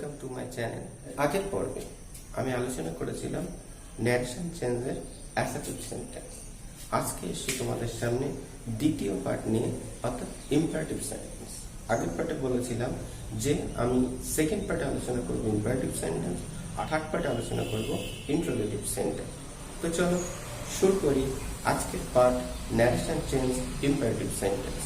Welcome to my channel. আগের পর্বে আমি আলোচনা করেছিলাম ন্যারেশন চেঞ্জের অ্যাসার্টিভ সেন্টেন্স। আজকে এসে তোমাদের সামনে দ্বিতীয় পার্ট নিয়ে, অর্থাৎ ইম্পারেটিভ সেন্টেন্স। আগের পার্টে বলেছিলাম যে আমি সেকেন্ড পার্টে আলোচনা করব ইম্পারেটিভ সেন্টেন্স, আর থার্ড পার্টে আলোচনা করব ইন্ট্রোগেটিভ সেন্টেন্স। তো চলো শুরু করি আজকের part, narration change imperative sentence.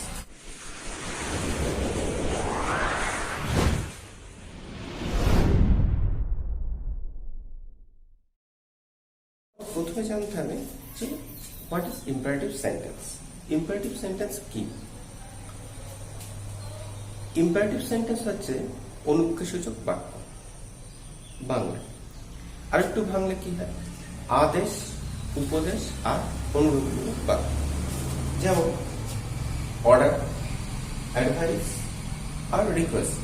প্রথমে জানতে হবে যে what is imperative sentence. Imperative sentence কি? ইম্পারেটিভ সেন্টেন্স হচ্ছে অনুজ্ঞাসূচক বাক্য বাংলা। আরেকটু বাংলা কি হয়? আদেশ, উপদেশ আর অনুরোধমূলক বাক্য। যেমন অর্ডার, অ্যাডভাইস আর রিকোয়েস্ট,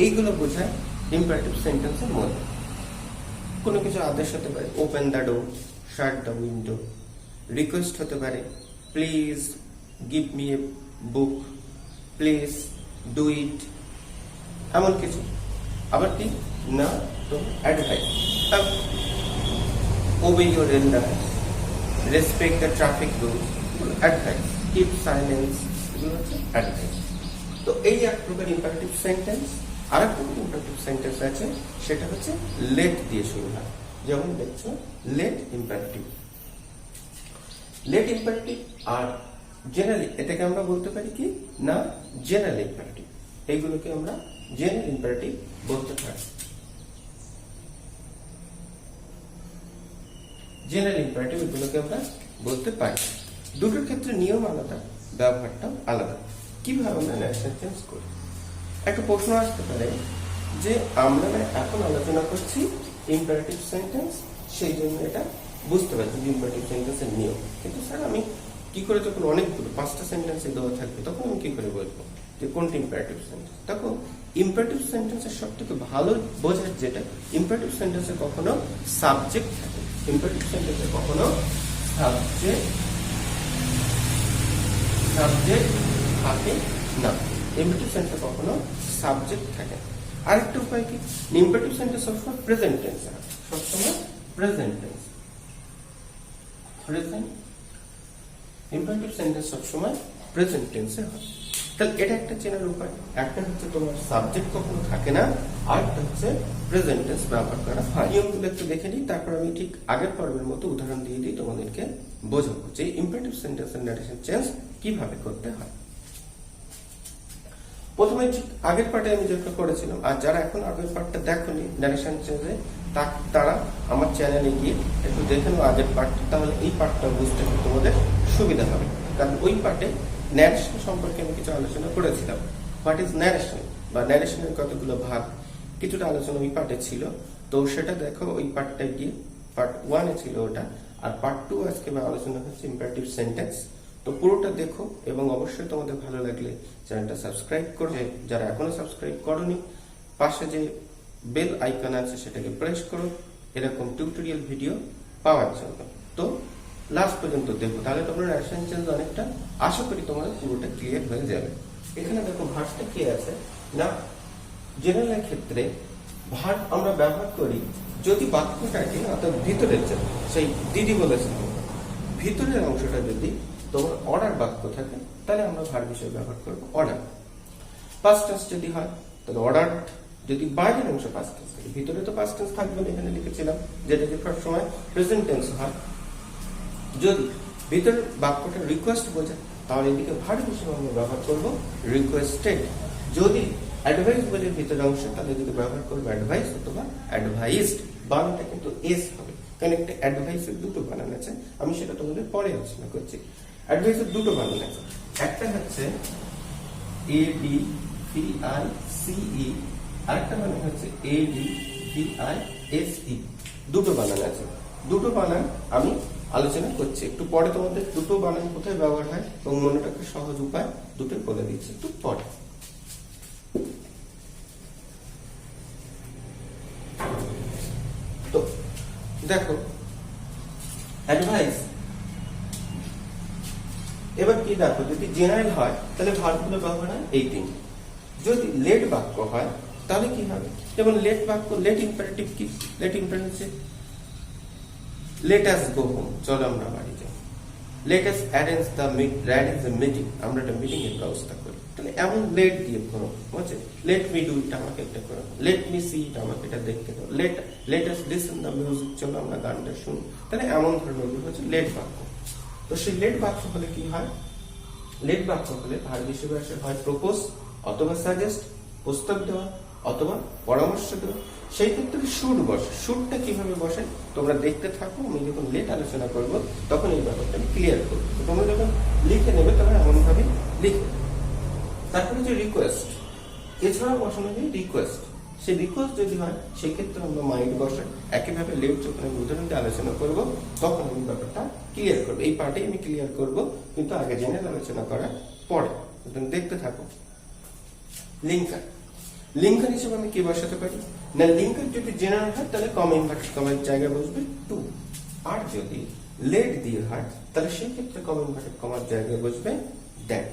এইগুলো বোঝায় ইম্পারেটিভ সেন্টেন্সের মধ্যে। কোনো কিছু আদেশ হতে পারে open the door, shut the window. Request হতে পারে please give me a book, please do it, এমন কিছু। আবার কি না, তো advice, obey your elders, respect the traffic rules, advice. Keep silence, এগুলো হচ্ছে অ্যাডভাইস। তো এই এক প্রকার ইম্পারেটিভ সেন্টেন্স। আর একটা ইম্পারেটিভ সেন্টেন্স আছে, সেটা হচ্ছে লেট দিয়ে শুরু হয়। যেমন দেখছো late imperative, late imperative. Are generally এটাকে আমরা বলতে পারি কি না, জেনারেল ইম্পারেটিভ। এইগুলোকে আমরা জেনারেল ইম্পারেটিভ বলতে পারি। জেনারেল ইম্পারেটিভ এগুলোকে আমরা বলতে পারি। দুটোর ক্ষেত্রে নিয়ম আলাদা, ব্যবহারটা আলাদা। কিভাবে আমরা ন্যারেশন চেঞ্জ করি? একটা প্রশ্ন আসতে পারে যে আমরা এখন আলোচনা করছি ইম্পারেটিভ সেন্টেন্স, সেই জন্য এটা বুঝতে পারছি যে ইম্পারেটিভ সেন্টেন্সের নিয়ম। কিন্তু স্যার আমি কি করে, যখন অনেকগুলো 5টা সেন্টেন্সে দেওয়া থাকবে তখন আমি কি করে বলবো যে কোনটি ইম্পারেটিভ সেন্টেন্স? তখন ইম্পারেটিভ সেন্টেন্সের সব থেকে ভালো বোঝার যেটা, ইম্পারেটিভ সেন্টেন্সে কখনো সাবজেক্ট থাকে। ইম্পারেটিভ সেন্টেন্সে কখনো সাবজেক্ট থাকে না। ইম্পারেটিভ সেন্টেন্সে কখনো সাবজেক্ট থাকে। আরেকটা উপায় কি, ইম্পারেটিভ সেন্টেন্স সবসময় প্রেজেন্ট টেন্স, সবসময় present tense. Present imperative sentence সবসময় প্রেজেন্ট টেন্সে হয়। তাহলে এটা একটা চেনার উপায়। একটা হচ্ছে তোমার সাবজেক্ট কখনো থাকে না, আর একটা হচ্ছে প্রেজেন্ট টেন্স ব্যবহার করা হয়। নিয়মগুলো একটু দেখে নিই, তারপর আমি ঠিক আগের পর্বের মতো উদাহরণ দিয়ে দিই, তোমাদেরকে বোঝাবো যে ইম্পারেটিভ সেন্টেন্সের ন্যারেশন চেঞ্জ কিভাবে করতে হয়। প্রথমে আগের পার্টে আমি যেটা করেছিলাম, আর যারা এখন আগের পার্টটা দেখোনি ন্যারেশন চেঞ্জে, তারা আমার চ্যানেলে গিয়ে একটু দেখে নাও আগের পার্টটা, তাহলে এই পার্টটা বুঝতে তোমাদের সুবিধা হবে। কারণ ওই পার্টে ন্যারেশন সম্পর্কে আমি কিছু আলোচনা করেছিলাম। হোয়াট ইজ ন্যারেশন বা ন্যারেশনের কতগুলো ভাগ, কিছুটা আলোচনা ওই পার্টে ছিল। তো সেটা দেখো ওই পার্টটায় গিয়ে, পার্ট 1-এ ছিল ওটা। আর পার্ট 2 আজকে আলোচনা হচ্ছে ইম্পারেটিভ সেন্টেন্স। তো পুরোটা দেখো, এবং অবশ্যই তোমাদের ভালো লাগলে চ্যানেলটা সাবস্ক্রাইব করো। যারা এখনো সাবস্ক্রাইব করোনি, পাশে যে বেল আইকন আছে সেটাকে প্রেস করো এরকম টিউটোরিয়াল ভিডিও পাওয়ার জন্য। তো লাস্ট পর্যন্ত দেখো, তাহলে তোমরা ন্যারেশন চেঞ্জ অনেকটা, আশা করি তোমাদের পুরোটা ক্লিয়ার হয়ে যাবে। এখানে দেখো ভার্বটা কি আছে না, জেনারেলের ক্ষেত্রে ভার্ব আমরা ব্যবহার করি যদি বাক্যটাকে, অর্থাৎ ভিতরের যে, সেই দিদি বলেছেন ভিতরের অংশটা যদি তোমার অর্ডার বাক্য থাকে, তাহলে আমরা ভার্ব হিসেবে ব্যবহার করবো অর্ডার। পাস্ট টেন্স যদি হয় তাহলে অর্ডার। যদি বাইরের অংশ পাস্ট টেন্স থাকে, ভিতরে তো পাস্ট টেন্স থাকবে না, এখানে লিখেছিলাম যেটা যে সব সময় প্রেজেন্ট টেন্স হয়। যদি ভিতরের বাক্যটা রিকোয়েস্ট বোঝায়, তাহলে এদিকে ভার্ব হিসেবে আমরা ব্যবহার করবো রিকোয়েস্টেড। যদি অ্যাডভাইস বলে ভিতরের অংশ, তাহলে এদিকে ব্যবহার করবো অ্যাডভাইস অথবা অ্যাডভাইসড। বানানটা কিন্তু এস হবে, কারণ একটা অ্যাডভাইসের দুটো বানান আছে, আমি সেটা তোমাদের পরে আলোচনা করছি। অ্যাডভাইসের দুটো বানান আছে, একটা হচ্ছে ADVICE, আরেকটা বানান হচ্ছে ADVISE। দুটো বানান আছে, দুটো বানান আমি আলোচনা করছি একটু পরে। তোমাদের দুটো বানান কোথায় ব্যবহার হয় এবং মনে রাখার সহজ উপায় দুটো বলে দিচ্ছি একটু পরে। তো দেখো অ্যাডভাইস, এবার কি দেখো, যদি জেনারেল হয় তাহলে ভার্বগুলো ব্যবহার হয় এই তিন। যদি লেট বাক্য হয় তাহলে কি হবে, যেমন লেট বাক্য, লেট ইম্পারেটিভ কি? Let imperative let us go home, চলো আমরা বাড়ি যাই। Let us arrange the meeting, আমরা একটা মিটিং এর ব্যবস্থা করি। তাহলে এমন লেট দিয়ে করো, বুঝছে? লেট মি ডু ইট, আমাকে এটা করো। লেট মি সি ইট, আমাকে এটা দেখতে দাও। Let us listen the music, চলো আমরা গানটা শুনি। তাহলে এমন ধরনের হচ্ছে লেট বাক্য। তো সেই লেট বাক্য হলে কি হয়? লেট বাক্য হলে ভার্ব হিসেবে আসে হয় প্রপোজ অথবা সাজেস্ট, প্রস্তাব দেওয়া অথবা পরামর্শ দেওয়া। সেই ক্ষেত্রে শুড বসে। শুডটা কিভাবে বসে তোমরা দেখতে থাকো, আমি যখন লেট আলোচনা করব তখন এই ব্যাপারটা আমি ক্লিয়ার করবো। তোমরা যখন লিখে নেবে তখন এমন ভাবে লিখবে। তারপরে যে রিকোয়েস্ট, এছাড়াও বসানো যায় রিকোয়েস্ট। সেই রিকোয়েস্ট যদি হয় সেই ক্ষেত্রে আমরা মাইন্ড বসে। একইভাবে লেট যখন আমি উদাহরণ দিয়ে আলোচনা করব তখন আমি ব্যাপারটা ক্লিয়ার করবো। এই পার্টে আমি ক্লিয়ার করব, কিন্তু আগে জেনে আলোচনা করার পরে দেখতে থাকো। লিঙ্কার, লিঙ্কার হিসেবে আমি কি বসাতে পারি না? লিঙ্কার যদি জেনারেল হয় তাহলে কম ইনভার্টেড কমার জায়গায় বসবে টু। আর যদি লেট দিয়ে হয় তাহলে সেই ক্ষেত্রে কম ইনভার্টেড কমার জায়গায় বসবে দ্যাট।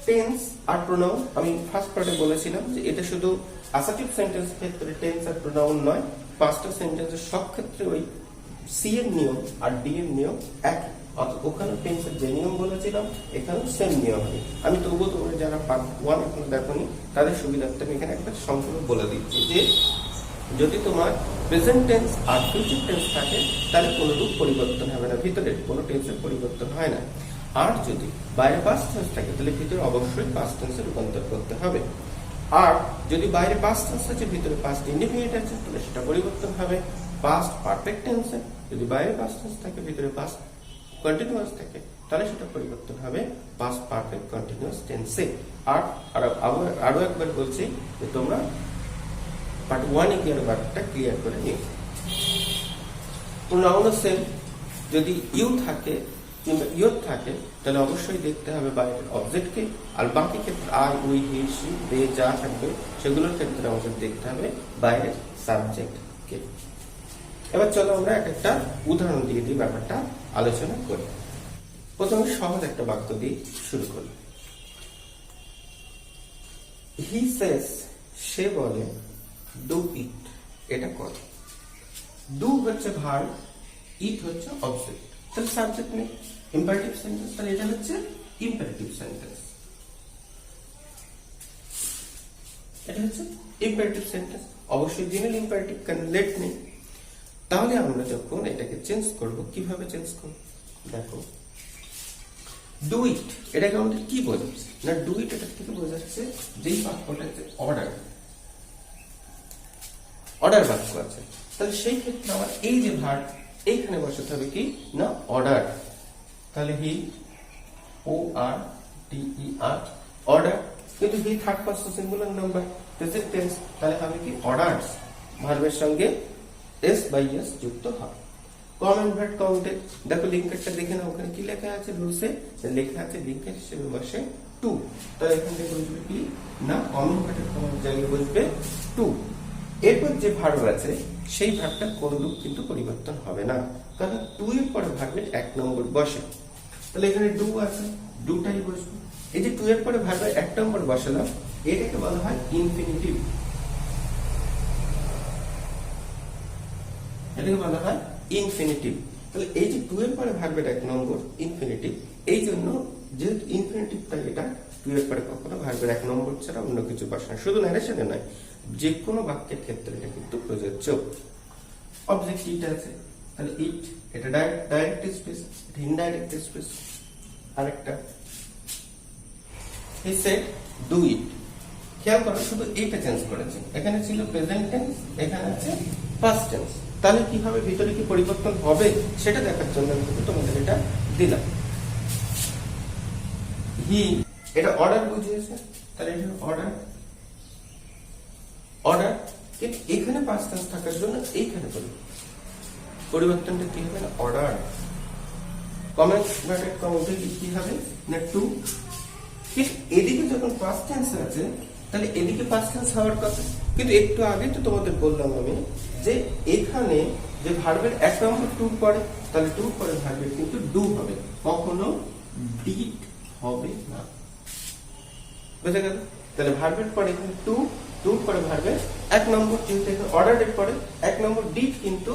টেন্স আর প্রোনাউন আমি ফার্স্ট পার্টে বলেছিলাম যে এটা শুধু অ্যাসার্টিভ সেন্টেন্স ক্ষেত্রে টেন্স আর প্রোনাউন নয়, পাঁচটা সেন্টেন্সের সব ক্ষেত্রে ওই সি এর নিয়ম আর ডি এর নিয়ম একই। ওখানে টেন্সের যে নিয়ম বলেছিলাম এখানেও সেম নিয়ম হবে। আমি তবুও তোমরা যারা পার্ট 1 এখনো দেখোনি তাদের সুবিধার্থে আমি এখানে একটা সংক্ষেপে বলে দিচ্ছি যে যদি তোমার প্রেজেন্ট টেন্স আর ফিউচার টেন্স থাকে তাহলে কোনো রূপ পরিবর্তন হবে না, ভিতরের কোনো টেন্সের পরিবর্তন হয় না। আর যদি বাইরে পাস্ট টেন্স থাকে তাহলে ভিতরে অবশ্যই পাস্ট টেন্সে রূপান্তর করতে হবে। আর যদি বাইরে পাস্ট টেন্স আছে ভিতরে পাস্ট ইনডিফিনিট আছে তাহলে সেটা পরিবর্তন হবে পাস্ট পারফেক্ট টেন্সে। যদি বাইরে পাস্ট টেন্স থাকে ভিতরে পাস্ট কন্টিনিউয়াস থাকে তাহলে সেটা পরিবর্তন হবে পাস্ট পারফেক্ট কন্টিনিউয়াস টেন্সে। আর আরো একবার বলছি যে তোমরা পার্ট 1 এ গিয়ে ব্যাপারটা ক্লিয়ার করে নিও। প্রোনাউন সেম, যদি ইউ থাকে কিংবা ইয়র থাকে তাহলে অবশ্যই দেখতে হবে বাইরের অবজেক্টকে। আর বাকি ক্ষেত্রে আই, উই, হি, সি, দে যা থাকবে সেগুলোর ক্ষেত্রে আমাদের দেখতে হবে বাইরের সাবজেক্টকে। এবার চলো আমরা একটা উদাহরণ দিয়ে দিই ব্যাপারটা আলোচনা করি। প্রথমে সহজ একটা বাক্য দিয়ে শুরু করি। হি সেজ, সে বলে, ডু ইট, এটা করে। ডু হচ্ছে ভার্ব, ইট হচ্ছে অবজেক্ট, তাহলে সাবজেক্ট নেই। ইম্পারেটিভ সেন্টেন্স, তাহলে এটা হচ্ছে ইম্পারেটিভ সেন্টেন্স। এটা হচ্ছে ইম্পারেটিভ সেন্টেন্স, অবশ্যই জেনারেল ইম্পারেটিভ, কারণ লেট নেই। তাহলে আমরা যখন এটাকে চেঞ্জ করব কিভাবে চেঞ্জ করব দেখো। ডু ইট এটাকে আমাদের কি বোঝাচ্ছে না? ডু ইট এটা থেকে বোঝাচ্ছে যেই বাক্যটা হচ্ছে অর্ডার, অর্ডার বাক্য আছে, তাহলে সেই ক্ষেত্রে আমার এই যে ভার্ব এইখানে বসাতে হবে কি না অর্ডার। তাহলে হি, ও আর টি ই আর, অর্ডার। কিন্তু he third person singular number, present tense, তাহলে হবে কি অর্ডারস। ভার্বের সঙ্গে এস বাই এস যুক্ত হয়। কম ইনভার্ট কাউন্টেড, দেখো লিঙ্কারটা দেখে নাও, ওখানে কি লেখা আছে রুলসে? লেখা আছে লিঙ্কার হিসেবে বসে টু। তাহলে এখান থেকে বসবে কি না কম ইনভার্টেড কমার জায়গায় বসবে টু। এরপর যে ভার্ব আছে সেই ভার্বটা কোন রূপ কিন্তু পরিবর্তন হবে না, কারণ টু এর পরে ভার্বের 1 নম্বর বসে। তাহলে এখানে ডু আছে, ডুটাই বসবে। এই যে টু এর পরে ভার্বের 1 নম্বর বসালাম, এটাকে বলা হয় ইনফিনিটিভ। এটাকে বলা হয় ইনফিনিটিভ। তাহলে এই যে টু এর পরে ভার্বের 1 নম্বর ইনফিনিটিভ, এই জন্য যেহেতু ইনফিনিটিভটা এটা টু এর পরে কখনো ভার্বের 1 নম্বর ছাড়া অন্য কিছু বসানো, শুধু ন্যারেশনে নয়, যে কোনো বাক্যের ক্ষেত্রে এটা কিন্তু প্রযোজ্য। অবজেক্ট ইট আছে, তাহলে ইট এটা ডাইরেক্ট স্পেস, এটা ইনডাইরেক্ট স্পেস। আরেকটা হি সেড ডু ইট, খেয়াল করো শুধু এইটা চেঞ্জ করেছে, এখানে ছিল প্রেজেন্ট টেন্স, এখানে আছে পাস্ট টেন্স। তাহলে কি হবে, ভিতরে কি পরিবর্তন হবে সেটা দেখার জন্য তোমাদের এটা দিলাম। হি এটা অর্ডার বুঝিয়েছে, তাহলে এটা অর্ডার, অর্ডার। কিন্তু এখানে পাস্ট টেন্স থাকার জন্য এইখানে পরিবর্তনটা কি হবে না অর্ডার। কমেন্ট ব্র্যাকেট কাউন্টে কি হবে না টু। কিন্তু এদিকে যখন পাস্ট টেন্স আছে তাহলে এদিকে পাস্ট টেন্স হওয়ার কথা, কিন্তু একটু আগে তো তোমাদের বললাম আমি যে এখানে যে ভার্বের 1 নম্বর টু পরে, তাহলে টু পরে ভার্বের কিন্তু ডু হবে, কখনো ডিড হবে না। বুঝে গেল? তাহলে ভার্বের পরে এখানে টু, টুর পরে ভার্বে 1 নম্বর, যেহেতু এখানে অর্ডার এর পরে 1 নম্বর ডিড কিন্তু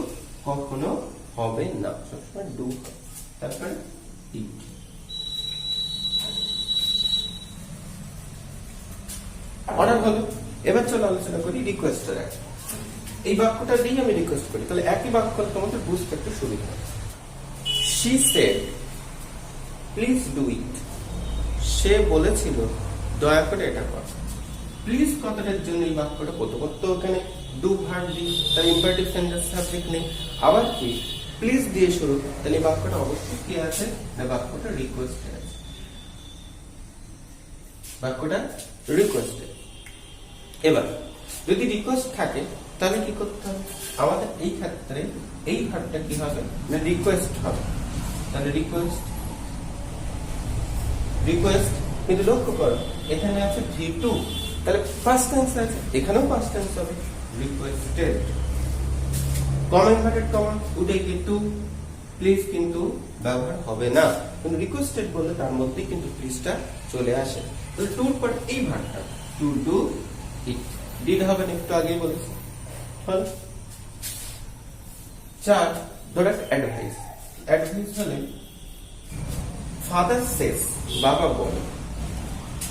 কখনো হবে না, সবসময় ডু হবে। তারপরে ডিড। অর্ডার হলো। এবার চলো আলোচনা করি রিকোয়েস্টের আগে। এই বাক্যটা দিয়ে আমি রিকোয়েস্ট করি, তাহলে একই বাক্য তোমাদের বুঝতে একটু সুবিধা হবে। She said, please do it. সে বলেছিল দয়া করে এটা কর। প্লিজ কথাটার জন্য এই বাক্যটা প্রথমত ওখানে ডু ভার্ব দিয়ে, তার ইম্পারেটিভ সেন্টেন্স সাবজেক্ট নেই। আবার কি প্লিজ দিয়ে শুরু, তাহলে এই বাক্যটা অবশ্যই কি আছে না বাক্যটা রিকোয়েস্টেড আছে, বাক্যটা রিকোয়েস্টেড। এবার যদি রিকোয়েস্ট থাকে তাহলে কি করতে হবে, আমাদের এই ক্ষেত্রে এই ভার্বটা কি হবে না রিকোয়েস্ট হবে। তাহলে রিকোয়েস্ট রিকোয়েস্ট, কিন্তু লক্ষ্য করো এখানে আছে V2, তাহলে ফার্স্ট টেন্স আছে, এখানেও ফার্স্ট টেন্স হবে রিকোয়েস্টেড। কমা ইনভার্টেড কমা উঠে গিয়ে টু, প্লিজ কিন্তু ব্যবহার হবে না, কিন্তু রিকোয়েস্টেড বললে তার মধ্যে কিন্তু প্লিজটা চলে আসে। তাহলে টুর পর এই ভার্বটা টু ডু ইট, ডিড হবে না, একটু আগেই বলেছি। 4 ধরো অ্যাডভাইস। অ্যাডভাইস হলে ফাদার সেস, বাবা বলে,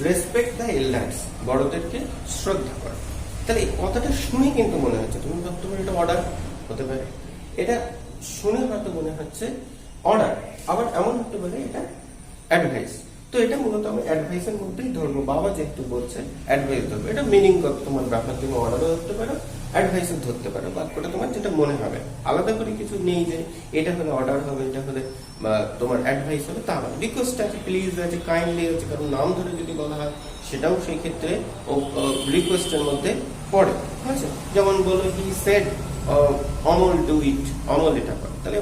রেসপেক্ট দ্য এল্ডার্স, বড়দেরকে শ্রদ্ধা করা। তাহলে এই কথাটা শুনে কিন্তু মনে হচ্ছে, তুমি ভাবতে পারো এটা অর্ডার হতে পারে, এটা শুনে হয়তো মনে হচ্ছে অর্ডার, আবার এমন হতে পারে এটা অ্যাডভাইস। তো এটা মূলত আমি অ্যাডভাইসের মধ্যেই ধরবো, বাবা যেহেতু বলছে অ্যাডভাইস ধরবো। এটা মিনিং কত তোমার ব্যাপার, তুমি অর্ডারও ধরতে পারো অ্যাডভাইসও ধরতে পারো, বাক্যটা তোমার যেটা মনে হবে। আলাদা করে কিছু নেই যে এটা হলে অর্ডার হবে, এটা হলে তোমার অ্যাডভাইস হবে, তা হবে। রিকোয়েস্ট আছে, প্লিজ আছে, কাইন্ডলি আছে, কারণ নাম ধরে যদি বলা হয় সেটাও সেই ক্ষেত্রে রিকোয়েস্টের মধ্যে পড়ে। ঠিক আছে, যেমন বলো he said Amal do it, Amal এটা করে, তাহলে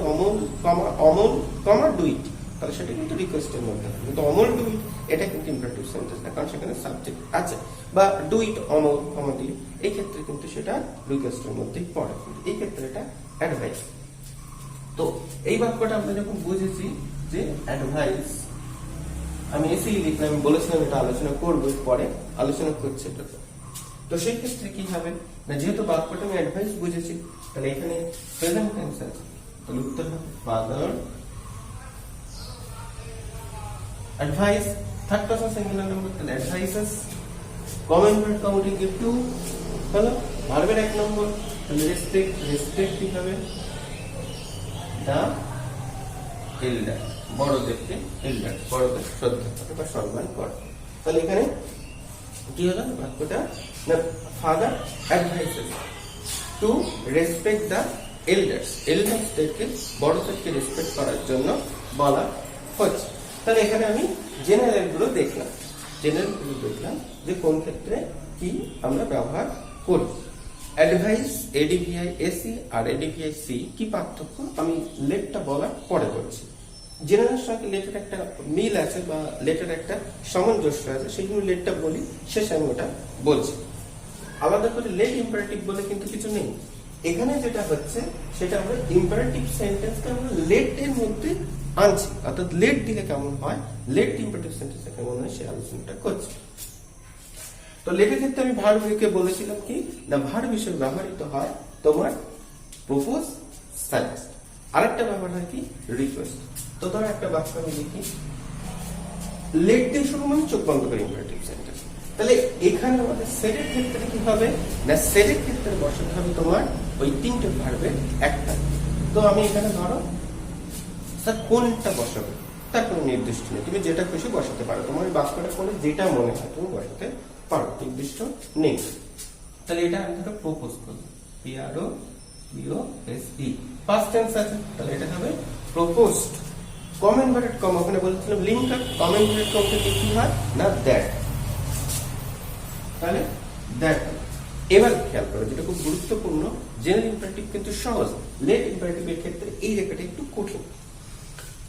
অমল কমা ডু ইট, তাহলে সেটা কিন্তু রিকোয়েস্টের মধ্যে, কিন্তু অমল ডু ইট এটা কিন্তু ইম্পারেটিভ সেন্টেন্স না, কারণ সেখানে সাবজেক্ট আছে। বা ডু ইট অমল কমা দিলে এই ক্ষেত্রে কিন্তু সেটা রিকোয়েস্টের মধ্যেই পড়ে, এই ক্ষেত্রে এটা অ্যাডভাইস। তো এই বাক্যটা আমরা যখন বুঝেছি যে অ্যাডভাইস, আমি এসেই লিখলাম, আমি বলেছিলাম এটা আলোচনা করবো, পরে আলোচনা করছে এটা। তো সেই ক্ষেত্রে কি হবে না, যেহেতু বাক্যটা আমি অ্যাডভাইস বুঝেছি, তাহলে এখানে প্রেজেন্ট টেন্স আছে, তাহলে উত্তর হবে father advice. Third person singular number, তাহলে advices. Common verb counting give to, হলো ভার্বের 1 নম্বর, তাহলে রেসপেক্ট, রেসপেক্ট কি হবে দা এল্ডার, বড়দেরকে এল্ডার, বড়দের শ্রদ্ধা করে বা সম্মান করে। তাহলে এখানে কি হলো বাক্যটা না father advises to respect the elders, এল্ডার্সদেরকে বড়দেরকে রেসপেক্ট করার জন্য বলা হচ্ছে। তাহলে এখানে আমি জেনারেল গুলো দেখলাম, যে কোন ক্ষেত্রে কি আমরা ব্যবহার করি। অ্যাডভাইস এডিভিআই এসি আর এডিভিআই সি কি পার্থক্য আমি লেটটা বলার পরে করছি। জেনারেল সঙ্গে লেটের একটা মিল আছে বা লেটের একটা সামঞ্জস্য আছে, সেই জন্য লেটটা বলি, শেষে আমি ওটা বলছি। আলাদা করে লেট ইম্পারেটিভ বলে কিন্তু কিছু নেই। এখানে যেটা হচ্ছে সেটা আমরা ইম্পারেটিভ সেন্টেন্সকে আমরা লেটের মধ্যে আনছি, অর্থাৎ লেট দিলে কেমন হয়, লেট ইম্পারেটিভ সেন্টেন্স কেমন হয় সে আলোচনাটা করছি। তো লেটের ক্ষেত্রে আমি ভার্বকে বলেছিলাম কি না ভার্ব হিসেবে ব্যবহৃত হয় তোমার প্রপোজ, সাজেস্ট, আরেকটা ব্যবহার হয় কি রিকোয়েস্ট। তো ধরো একটা বাক্য আমি লিখি, লেট দিয়ে শুরু মানে চোখ বন্ধ করে ইম্পারেটিভ সেন্টেন্স। তাহলে এখানে আমাদের সেটের ক্ষেত্রে কি হবে না, সেটের ক্ষেত্রে বসাতে হবে তোমার ওই 3টে ভার্বের একটা। তো আমি এখানে ধরো স্যার কোনটা বসাবে তার কোনো নির্দিষ্ট নেই, তুমি যেটা খুশি বসাতে পারো, তোমার বাক্যটা করে যেটা মনে হয় তুমি বসাতে পারো, নির্দিষ্ট নেই। তাহলে এটা আমি ধরো প্রপোজ করবো, PROPOSE, পাস্ট টেন্স আছে, তাহলে এটা হবে প্রপোজড। কমেন্ট ভার্ব কম, ওখানে বলেছিলাম লিঙ্ক আপ, কমেন্ট ভার্ব কম থেকে কি হয় না দ্যাট, তাহলে দ্যাট। এবার খেয়াল করো যেটা খুব গুরুত্বপূর্ণ, জেনারেল ইম্পারেটিভ কিন্তু সহজ, লেট ইম্পারেটিভ এর ক্ষেত্রে এই রেখাটা একটু কঠিন।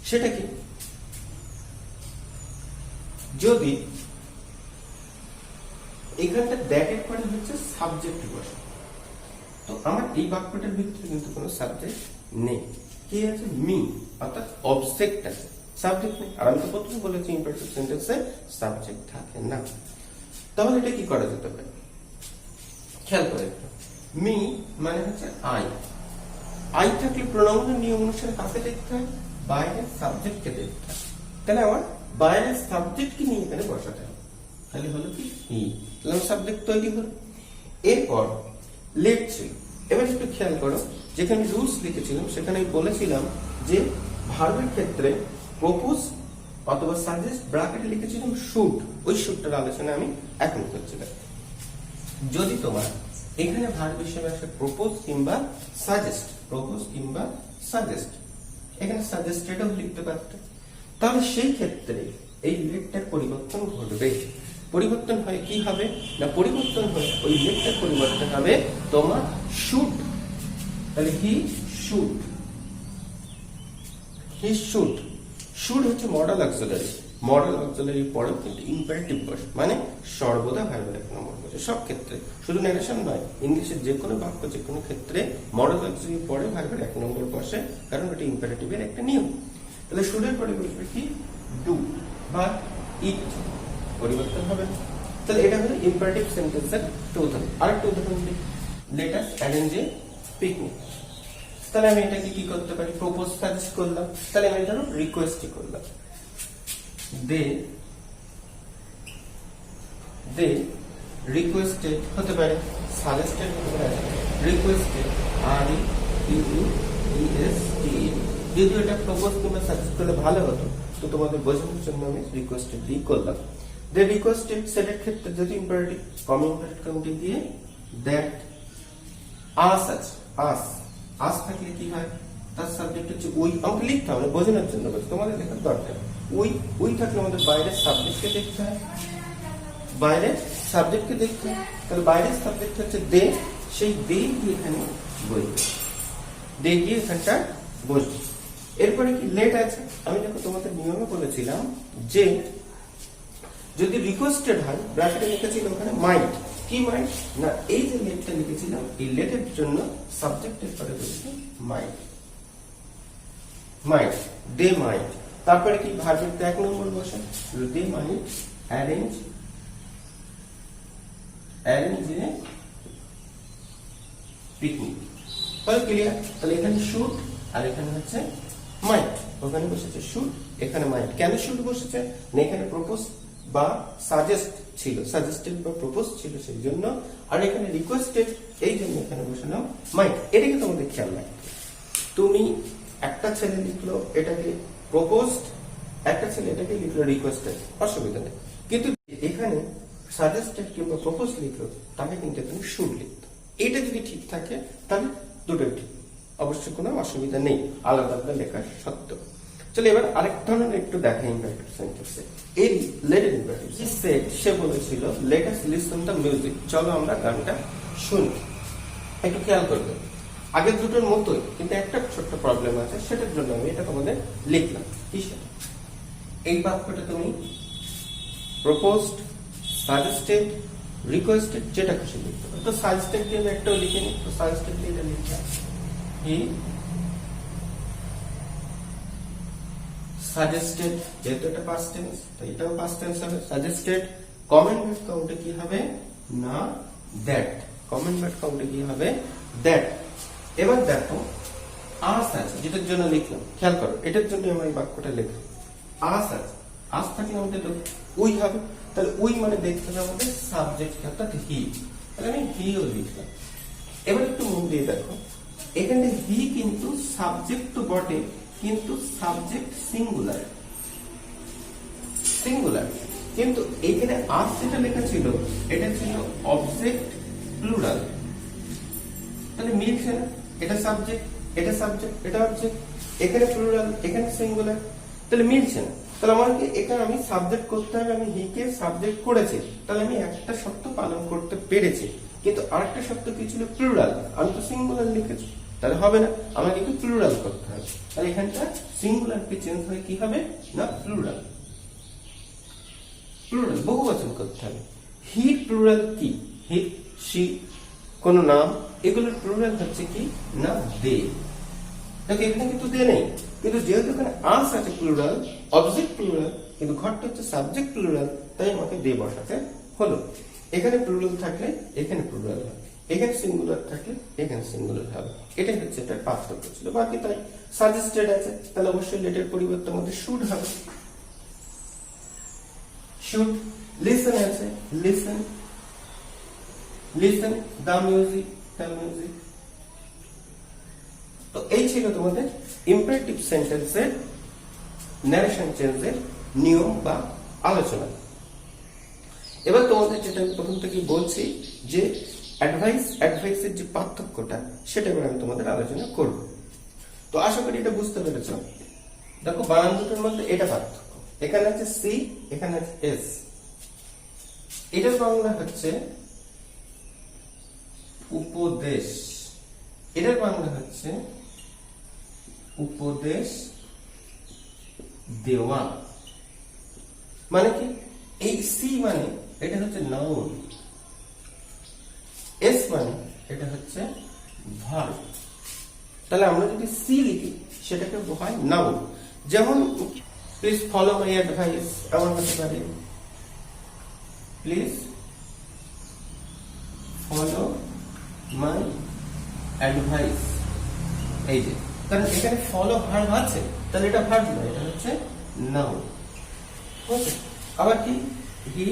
সেটা কি, যদি এখানটা দ্যাট এর পরে হচ্ছে সাবজেক্ট বসে, তো আমার এই বাক্যটার ভিতরে কিন্তু কোনো সাবজেক্ট নেই, কি আছে মি, অর্থাৎ অবজেক্ট আছে, সাবজেক্ট নেই। আর আমি তো প্রথমে বলেছি ইম্পারেটিভ সেন্টেন্সে সাবজেক্ট থাকে না। তাহলে এটা কি করা যেতে পারে, খেয়াল করে একটু। মি মানে হচ্ছে আই, আই থাকলে প্রোনাউনের নিয়ম অনুসারে কাকে দেখতে হয়, বাইরের সাবজেক্টকে দেখতে হয়। তাহলে আমার বাইরের সাবজেক্টকে নিয়ে এখানে বসাতে হবে, তাহলে হলো কি হি, তাহলে সাবজেক্ট তৈরি হলো। এরপর লেট ছিল। এবার একটু খেয়াল করো, যেখানে রুলস লিখেছিলাম সেখানে আমি বলেছিলাম যে ভার্বের ক্ষেত্রে প্রপোজ অথবা সাজেস্ট ব্র্যাকেটে লিখেছিলাম শুড, ওই শুডটার আলোচনা আমি এখন করছিলাম। যদি তোমার এখানে ভার্ব হিসেবে আসে প্রপোজ কিংবা সাজেস্ট, প্রপোজ কিংবা সাজেস্ট, এখানে সাজেস্টেডও লিখতে পারতে, তাহলে সেই ক্ষেত্রে এই লেটটার পরিবর্তন ঘটবে। পরিবর্তন হয় কি হবে না, পরিবর্তন হয় ওই লেটটার পরিবর্তন হবে তোমার শুড। তাহলে he should, he should. Should হচ্ছে মডেল অক্সিলারি, মডেল অক্সিলারি পরেও কিন্তু ইম্পারেটিভ বসে, মানে সর্বদা ভার্বের এক নম্বর বসে সব ক্ষেত্রে, শুধু ন্যারেশন নয়, ইংলিশের যে কোনো বাক্য যে কোনো ক্ষেত্রে মডেল অক্সিলারি পরে ভার্বের এক নম্বর বসে, কারণ এটা ইম্পারেটিভের একটা নিয়ম। তাহলে শুডের পরে বসবে কি ডু বা ইট, পরিবর্তন হবে। তাহলে এটা হলো ইম্পারেটিভ সেন্টেন্সের একটা উদাহরণ। আরেকটা উদাহরণ দিই, late us arrange a picnic. তাহলে আমি এটাকে কি করতে পারি, প্রপোজ সাজেস্ট করলাম, তাহলে আমি ধরো রিকোয়েস্টই করলাম, দে রিকোয়েস্টেড হতে পারে, সাজেস্টেড হতে পারে, রিকোয়েস্টেড আর ই এস টি। যদিও এটা প্রপোজ কিংবা সাজেস্ট করলে ভালো হতো, তো তোমাদের বোঝানোর জন্য আমি রিকোয়েস্টেড দিয়ে করলাম। দে রিকোয়েস্টেড সেটের ক্ষেত্রে যদি ইম্পারেটিভ কম ইম্পারেটিভ কাউন্টিং দিয়ে দ্যাট আস আছে, আস থাকলে কি হয়, তার সাবজেক্ট হচ্ছে উই। আমাকে লিখতে হবে বোঝানোর জন্য, তোমাদের লেখার দরকার। উই থাকলে আমাদের বাইরের সাবজেক্টকে দেখতে হয়, বাইরের সাবজেক্টকে দেখতে হয়। তাহলে বাইরের সাবজেক্ট হচ্ছে দে, সেই দে গিয়ে এখানে বসবে, দে গিয়ে এখানটা বসবে। এরপরে কি লেট আছে। আমি দেখো তোমাদের নিয়মে বলেছিলাম যে যদি রিকোয়েস্টেড হয় ব্র্যাকেটে লিখেছিল ওখানে মাইট, কি মাইট না, এই যে লেটটা লিখেছিলাম এই লেটের জন্য সাবজেক্টের পরে বলছি মাইট, মাইট, দে মাইট। তারপরে কি ভার্বের এক নম্বর বসে, দে মাইট অ্যারেঞ্জ এ পিকনিক। তাহলে ক্লিয়ার। তাহলে এখানে শুড আর এখানে হচ্ছে মাইট, ওখানে বসেছে শুড, এখানে মাইট। কেন শুড বসেছে না, এখানে প্রপোজ বা সাজেস্ট ছিল, সাজেস্টেড বা প্রপোজ ছিল সেই জন্য, আর এখানে রিকোয়েস্টেড এই জন্য এখানে বসালাম মাইট। এটাকে তোমাদের খেয়াল রাখতে, তুমি একটা ছেলে লিখলো এটাকে প্রপোজড, একটা ছেলে এটাকে লিখলো রিকোয়েস্টেড, অসুবিধা নেই। কিন্তু এখানে সাজেস্টেড কিংবা প্রপোজ লিখলো তাকে কিন্তু এখানে শুড লিখতো। এটা যদি ঠিক থাকে তাহলে দুটোই ঠিক, অবশ্যই কোনো অসুবিধা নেই আলাদা আলাদা লেখার সত্ত্বেও। চলো এবার আরেক ধরনের একটু দেখা ইম্পারেটিভ সেন্টেন্সে এই লেটের ইম্পারেটিভ। সে বলেছিল let us listen the music, চলো আমরা গানটা শুনি। একটু খেয়াল করবে আগের দুটোর মতোই, কিন্তু একটা ছোট্ট প্রবলেম আছে, সেটার জন্য আমি এটা তোমাদের লিখলাম। কি সেটা, এই বাক্যটা তুমি প্রপোজড, সাজেস্টেড, রিকোয়েস্টেড যেটা খুশি লিখতে পারো। তো সাজেস্টেড দিয়ে আমি একটাও লিখে নিই, তো সাজেস্টেড দিয়ে এটা লিখলাম, হি সাজেস্টেড, যেহেতু এটা পাস্ট টেন্স তাই এটাও পাস্ট টেন্স হবে, সাজেস্টেড। কমেন্ট ভার্ব কাউন্টে কি হবে না দ্যাট, কমেন্ট ভার্ব কাউন্টে কি হবে দ্যাট। এবার দেখো আস আছে, যেটার জন্য লিখলাম, খেয়াল করো এটার জন্য আমার এই বাক্যটা লেখা আস আছে, আস থাকলে আমাদের উই হবে, তাহলে উই মানে দেখতে হবে আমাদের সাবজেক্ট অর্থাৎ হি, তাহলে আমি হিও লিখলাম। এবার একটু মন দিয়ে দেখো, এখানে হি কিন্তু সাবজেক্ট তো বটে, কিন্তু সাবজেক্ট সিঙ্গুলার, সিঙ্গুলার, কিন্তু এখানে আস যেটা লেখা ছিল এটা ছিল অবজেক্ট প্লুরাল, তাহলে মিলছে না, এটা সাবজেক্ট, এটা সাবজেক্ট, এটা অবজেক্ট, এখানে প্লুরাল, এখানে সিঙ্গুলার, তাহলে মিলছে না। তাহলে আমাকে এটা আমি সাবজেক্ট করতে হবে, আমি হি কে সাবজেক্ট করেছি, তাহলে আমি একটা শর্ত পালন করতে পেরেছি, কিন্তু আরেকটা শর্ত কি ছিল প্লুরাল, আমি তো সিঙ্গুলার লিখেছি, তাহলে হবে না, আমাকে কিন্তু প্লুরাল করতে হবে। তাহলে এখানটা সিঙ্গুলার কে চেঞ্জ হয়ে কি হবে না প্লুরাল, প্লুরাল বহুবচন করতে হবে। হি প্লুরাল কি, হি, সি, কোন নাম, এগুলোর প্লুরাল হচ্ছে কি না দে। দেখো এখানে কিন্তু দে নেই, কিন্তু যেহেতু এখানে আস আছে প্লুরাল, অবজেক্ট প্লুরাল, কিন্তু ঘরটা হচ্ছে সাবজেক্ট প্লুরাল, তাই আমাকে দে বসাতে হলো। এখানে প্লুরাল থাকলে এখানে প্লুরাল হবে, এখানে সিঙ্গুলার থাকলে এখানে সিঙ্গুলার হবে। এটাই হচ্ছে এটার পার্থক্য ছিল। বাকি তাই সাজেস্টেড আছে, তাহলে অবশ্যই লেটের পরিবর্তে আমাদের শুড হবে। শুড। লিসেন আছে, listen, listen the music, the music. তো এই ছিল তোমাদের ইম্পারেটিভ সেন্টেন্সের ন্যারেশন চেঞ্জের নিয়ম বা আলোচনা। এবার তোমাদের যেটা আমি প্রথম থেকেই বলছি যে অ্যাডভাইসের যে পার্থক্যটা সেটা এবার আমি তোমাদের আলোচনা করব। তো আশা করি এটা বুঝতে পেরেছ। দেখো বানান দুটোর মধ্যে এটা পার্থক্য, এখানে আছে সি, এখানে আছে এস। এটার বাংলা হচ্ছে উপদেশ, এটার বাংলা হচ্ছে উপদেশ দেওয়া। মানে কি, এই সি মানে এটা হচ্ছে নাউন, এস মানে এটা হচ্ছে ভার্ব। তাহলে আমরা যদি সি লিখি সেটাকে হয় নাউন। যেমন প্লিজ ফলো মাই অ্যাডভাইস, এমন হতে পারে প্লিজ ফলো মাই অ্যাডভাইস। এই যে, কারণ এখানে ফলো ভার্ব আছে, তাহলে এটা ভার্ব নয়, এটা হচ্ছে নাউন। ওকে। আবার কি, হি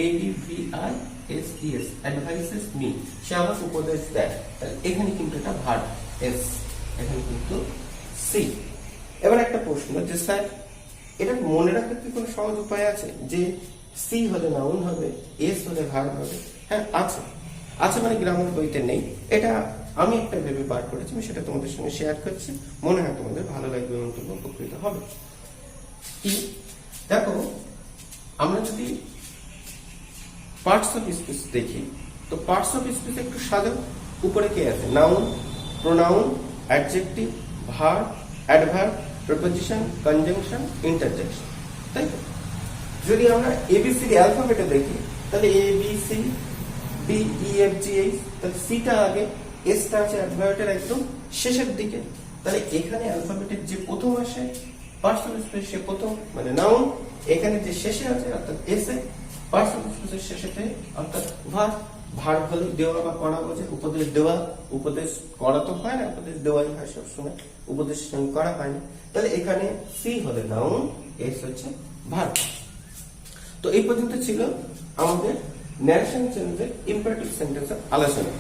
ADVISES অ্যাডভাইসেস মি, সে আমাকে উপদেশ দেয়, তাহলে এখানে কিন্তু এটা ভার্ব এস, এখানে কিন্তু সি। এবার একটা প্রশ্ন যে স্যার এটা মনে রাখার কি কোনো সহজ উপায় আছে যে সি হলে নাউন হবে, এস হলে ভার্ব হবে? হ্যাঁ আছে, আছে মানে গ্রামার বইতে নেই, এটা আমি একটা ভেবে বার করেছি, আমি সেটা তোমাদের সঙ্গে শেয়ার করছি, মনে হয় তোমাদের ভালো লাগবে এবং তোমরা উপকৃত হবে। কি দেখো, আমরা যদি পার্টস অফ স্পিচ দেখি, তো পার্টস অফ স্পিচ একটু সাজাও। উপরে কে আছে? Noun, pronoun, adjective, verb, adverb, preposition, conjunction, interjection, তাই তো? যদি আমরা এবিসিডি অ্যালফাবেটে দেখি, তাহলে ABC DEFGH, তাহলে সিটা আগে, এসটা আছে অ্যাডভার্বের একদম শেষের দিকে। তাহলে এখানে অ্যালফাবেটের যে প্রথম আসে পার্টস অফ স্পিচ, সে প্রথম মানে নাউন, এখানে যে শেষে আছে অর্থাৎ এসে, পার্টস অফ স্পিচের শেষেতে অর্থাৎ ভার্ব। ভার্ব হলে দেওয়া বা করা বোঝে, উপদেশ দেওয়া, উপদেশ করা তো হয় না, উপদেশ দেওয়াই হয় সবসময়, উপদেশ করা হয় না। তাহলে এখানে সি হলে নাউন, এস হচ্ছে ভার্ব। তো এই পর্যন্ত ছিল আমাদের ন্যারেশন চেঞ্জের ইম্পারেটিভ সেন্টেন্সের আলোচনা।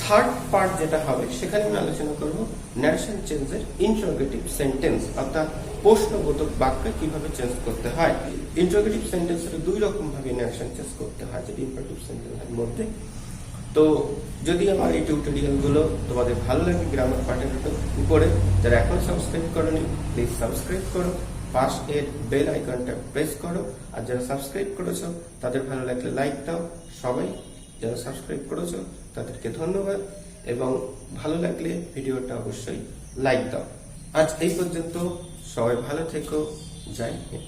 থার্ড পার্ট যেটা হবে সেখানে আমি আলোচনা করব ন্যারেশন চেঞ্জের ইন্টারোগেটিভ সেন্টেন্স, অর্থাৎ প্রশ্নবোধক বাক্য কিভাবে চেঞ্জ করতে হয়। ইন্টারোগেটিভ সেন্টেন্সের দুই রকম ভাবে ন্যারেশন চেঞ্জ করতে হয় যেটা ইম্পারেটিভ সেন্টেন্সের মধ্যে। তো যদি আমার এই টিউটোরিয়াল গুলো তোমাদের ভালো লাগে গ্রামার পার্টের উপরে, যারা এখন সাবস্ক্রাইব করোনি প্লিজ সাবস্ক্রাইব করো, পাশ এর বেল আইকনটা প্রেস করো, আর যারা সাবস্ক্রাইব করেছো তাদের ভালো লাগলে লাইক দাও। সবাই যারা সাবস্ক্রাইব করেছো তাদেরকে ধন্যবাদ, এবং ভালো লাগলে ভিডিওটা অবশ্যই লাইক দাও। আজ এই পর্যন্ত, সবাই ভালো থেকো, জয় হিন্দ।